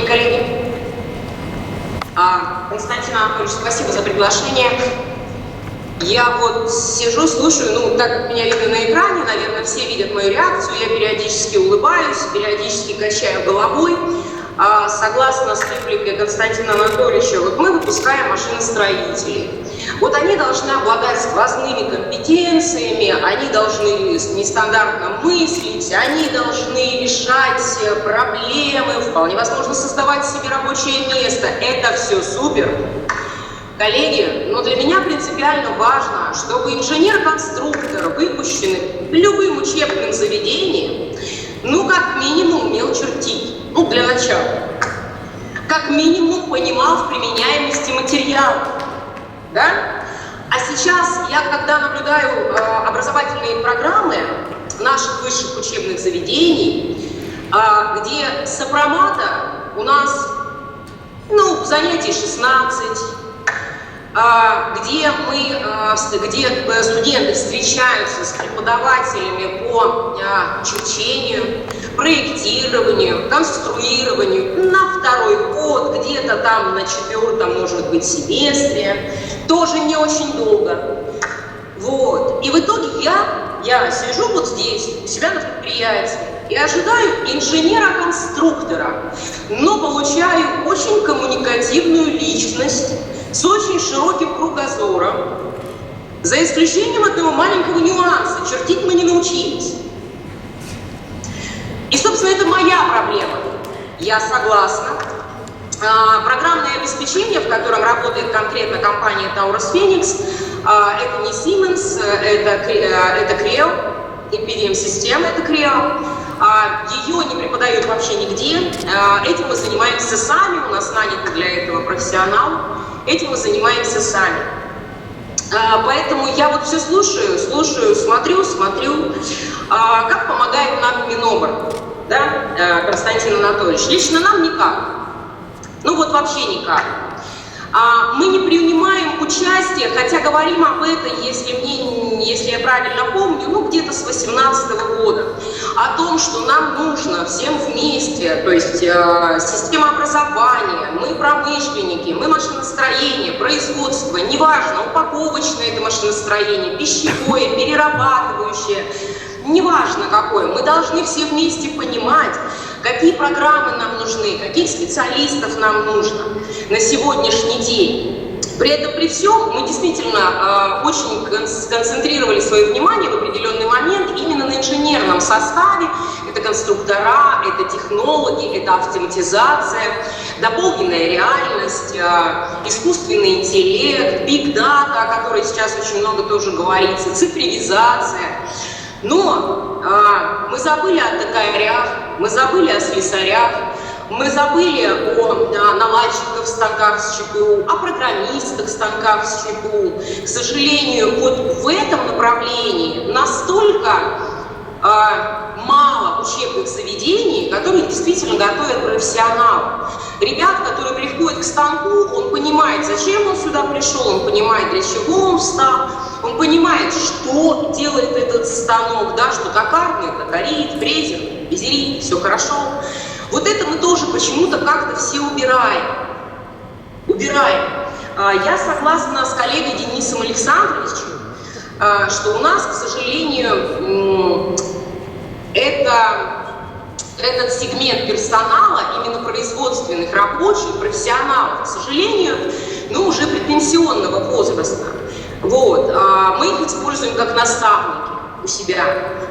Дорогие коллеги, Константин Анатольевич, спасибо за приглашение. Я вот сижу, слушаю, так как меня видно на экране, наверное, все видят мою реакцию, я периодически улыбаюсь, периодически качаю головой. Согласно с репликой Константина Анатольевича, вот мы выпускаем машиностроителей. Вот они должны обладать сквозными компетенциями, они должны нестандартно мыслить, они должны решать проблемы, вполне возможно создавать себе рабочее место. Это все супер. Коллеги, но для меня принципиально важно, чтобы инженер-конструктор, выпущенный любым учебным заведением, как минимум умел чертить. Для начала. Как минимум понимал в применяемости материала. Да? А сейчас я, когда наблюдаю образовательные программы наших высших учебных заведений, где сопромата у нас, занятий 16, где студенты встречаются с преподавателями по черчению, проектированию, конструированию на второй год, где-то там на 4-м, может быть, семестре, тоже не очень долго. Вот. И в итоге я сижу вот здесь, у себя на предприятии, и ожидаю инженера-конструктора, но получаю очень коммуникативную личность с очень широким кругозором, за исключением одного маленького нюанса. Чертить мы не научились. И, собственно, это моя проблема. Я согласна. Программное обеспечение, в котором работает конкретно компания Taurus Phoenix, это не Siemens, это Creo, PDM-система это Creo. Ее не преподают вообще нигде. Этим мы занимаемся сами, у нас наняты для этого профессионал. Этим мы занимаемся сами. Поэтому я вот все слушаю, смотрю, как помогает нам Минобр, да, Константин Анатольевич. Лично нам никак. Вообще никак. Мы не принимаем участие, хотя говорим об этом, если я правильно помню, где-то с 2018 года, о том, что нам нужно всем вместе, то есть система образования, мы промышленники, мы машиностроение, производство, неважно, упаковочное это машиностроение, пищевое, перерабатывающее, неважно какое, мы должны все вместе понимать, какие программы нам нужны, каких специалистов нам нужно на сегодняшний день. При этом, при всем, мы действительно очень сконцентрировали свое внимание в определенный момент именно на инженерном составе. Это конструктора, это технологи, это автоматизация, дополненная реальность, искусственный интеллект, big data, о которой сейчас очень много тоже говорится, цифровизация. Но мы забыли о токарях, мы забыли о слесарях, мы забыли о наладчиках станках с ЧПУ, о программистах станках с ЧПУ. К сожалению, вот в этом направлении настолько мало учебных заведений, которые действительно готовят профессионалов. Ребят, которые приходят к станку, он понимает, зачем он сюда пришел, он понимает, для чего он встал, он понимает, что делает этот станок, да, что токарный, токарит, фрезер, безерит, все хорошо. Вот это мы тоже почему-то как-то все убираем. Я согласна с коллегой Денисом Александровичем, что у нас, к сожалению, этот сегмент персонала, именно производственных рабочих, профессионалов, к сожалению, уже предпенсионного возраста. Вот. Мы их используем как наставники у себя.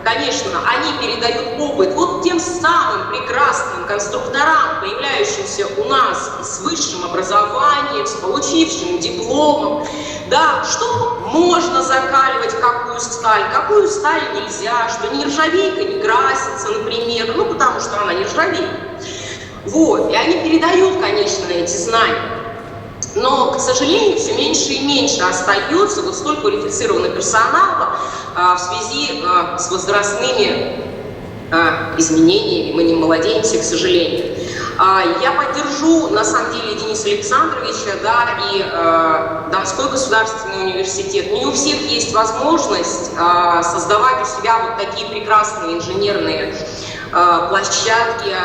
Конечно, они передают опыт вот тем самым прекрасным конструкторам, появляющимся у нас с высшим образованием, с получившим дипломом, да, что можно закаливать, какую сталь нельзя, что нержавейка не красится, например, потому что она не ржавеет. Вот, и они передают, конечно, эти знания. Но, к сожалению, все меньше и меньше остается вот столь квалифицированного персонала в связи с возрастными изменениями. Мы не молодеемся, к сожалению. Я поддержу, на самом деле, Дениса Александровича, да, и Донской государственный университет. Не у всех есть возможность создавать у себя вот такие прекрасные инженерные площадки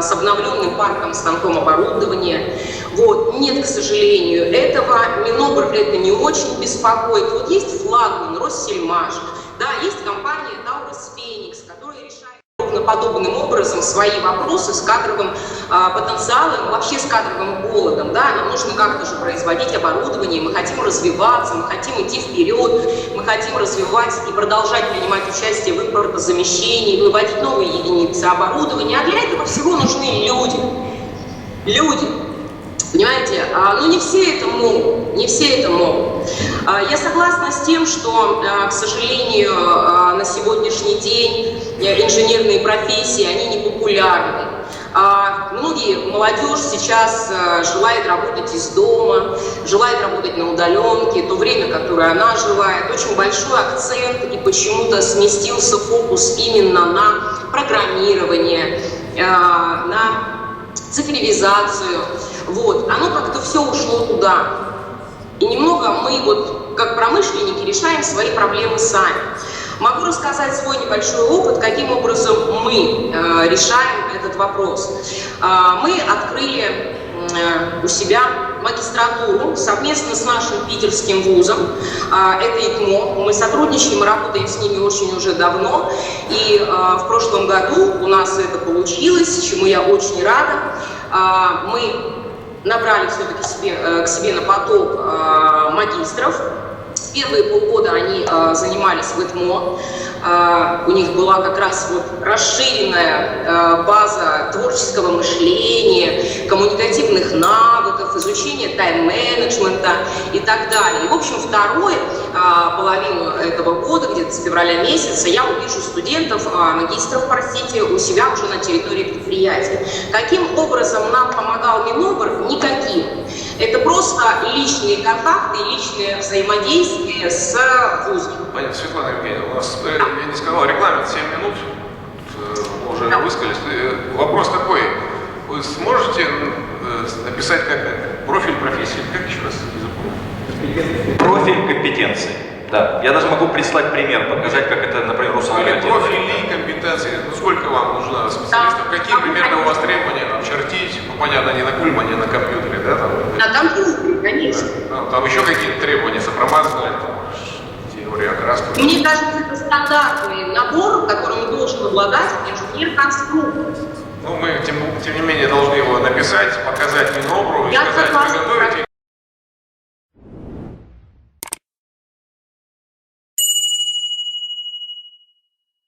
с обновленным парком станком оборудования. Вот. Нет, к сожалению, этого. Минобр это не очень беспокоит. Вот есть флагман Россельмаш, да, есть компания Таурус Феникс, которая решает ровно подобным образом свои вопросы с кадровым потенциалом, вообще с кадровым голодом. Да? Нам нужно как-то же производить оборудование, мы хотим развиваться, мы хотим идти вперед, мы хотим развивать и продолжать принимать участие в импортозамещении, выводить новые единицы оборудования. А для этого всего нужны люди. Люди. Понимаете? Но не все это могут. Не все это могут. Я согласна с тем, что, к сожалению, на сегодняшний день инженерные профессии, они не популярны. Многие молодежь сейчас желает работать из дома, желает работать на удаленке, то время, которое она желает. Очень большой акцент, и почему-то сместился фокус именно на программирование, на цифровизацию. Вот. Оно как-то все ушло туда. И немного мы, вот, как промышленники, решаем свои проблемы сами. Могу рассказать свой небольшой опыт, каким образом мы решаем этот вопрос. Мы открыли у себя магистратуру совместно с нашим питерским вузом. Это ИКМО. Мы сотрудничаем, работаем с ними очень уже давно. И в прошлом году у нас это получилось, чему я очень рада. Мы набрали все-таки к себе на поток магистров. Первые полгода они занимались в ИТМО. У них была как раз вот расширенная база творческого мышления, коммуникативных навыков, изучения тайм-менеджмента и так далее. И, в общем, вторую половину этого года, где-то с февраля месяца, я увижу студентов, магистров, простите, у себя уже на территории предприятия. Каким образом нам помогал Минобр? Никаким. Это просто личные контакты, личное взаимодействие с вузом. Понятно, Светлана Евгеньевна, у нас, я не сказал, регламент 7 минут, уже высказались. Вопрос такой, вы сможете написать как профиль профессии, как еще раз не запомнил? Профиль компетенции. Да. Я даже могу прислать пример, показать, как это, например, Или профили компетенции. Ну, сколько вам нужно специалистов? Какие примерно у вас требования чертить? Ну, понятно, не на кульмане, а на компьютере, да? Там, на компьютере, конечно. Там еще какие-то требования, сопромазывать, теория окраски. Мне кажется, это стандартный набор, которым должен обладать инженер-конструктор. Ну, мы, тем не менее, должны его написать, показать Минобру и сказать, вы готовите